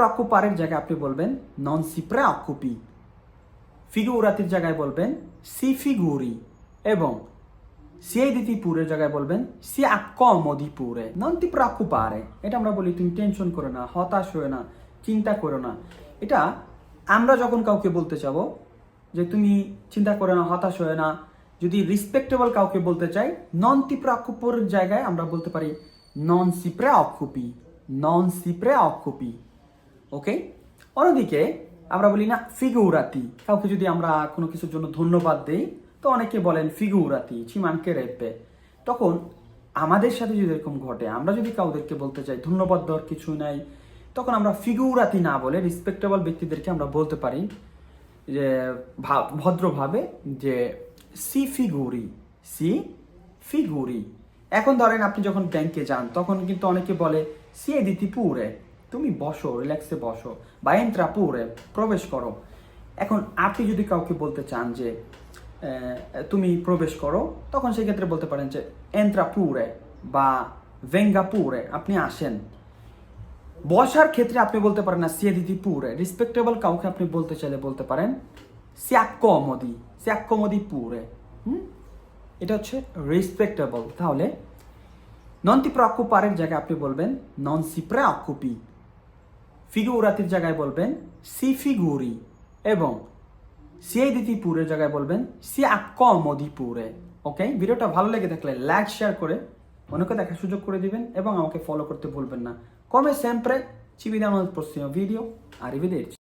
preoccupareর জায়গায় আপনি বলবেন non si preoccupi, figuratiর জায়গায় বলবেন si figuri এবং siediti pure জায়গায় বলবেন si accomodi pure, non ti preoccupare। এটা আমরা বলি তুমি টেনশন করো না, হতাশ হয়ে না, চিন্তা করো না। এটা আমরা যখন কাউকে বলতে চাবো যে তুমি চিন্তা করো না, হতাশ হয়ে না, যদি রিসপেক্টেবল কাউকে বলতে চাই non ti preoccupare জায়গায় আমরা বলতে পারি non si preoccupi, non si preoccupi। ওকে, অন্যদিকে আমরা বলি না ফিগুরাতি, কাউকে যদি আমরা কোনো কিছুর জন্য ধন্যবাদ দেই তো অনেকে বলেন ফিগুরাতি ci mancherebbe। তখন আমাদের সাথে যদি এরকম ঘটে, আমরা যদি কাউদেরকে বলতে চাই ধন্যবাদ দেওয়ার কিছু নাই, তখন আমরা ফিগুরাতি না বলে রিসপেক্টেবল ব্যক্তিদেরকে আমরা বলতে পারি যে ভদ্রভাবে যে সি ফিগুরি, সি ফিগুরি। এখন ধরেন আপনি যখন ব্যাংকে যান তখন কিন্তু অনেকে বলে siediti pure, তুমি বসো, রিল্যাক্সে বসো, বা entra pure, প্রবেশ করো। এখন আপনি যদি কাউকে বলতে চান যে তুমি প্রবেশ করো, তখন সেক্ষেত্রে বলতে পারেন যে entra pure বা venga pure, আপনি আসেন। বসার ক্ষেত্রে আপনি বলতে পারেন না siediti pure, রিসপেক্টেবল কাউকে আপনি বলতে চাইলে বলতে পারেন si accomodi, si accomodi pure। এটা হচ্ছে রেসপেক্টেবল। তাহলে non ti preoccupare জায়গায় আপনি বলবেন non si preoccupi, ফিগুরাতির জায়গায় বলবেন si figuri এবং siediti pure জায়গায় বলবেন si accomodi pure। ওকে, ভিডিওটা ভালো লেগে থাকলে লাইক শেয়ার করে অন্যকে দেখার সুযোগ করে দিবেন এবং আমাকে ফলো করতে ভুলবেন না। Come sempre ci vediamo nel prossimo video, arrivederci।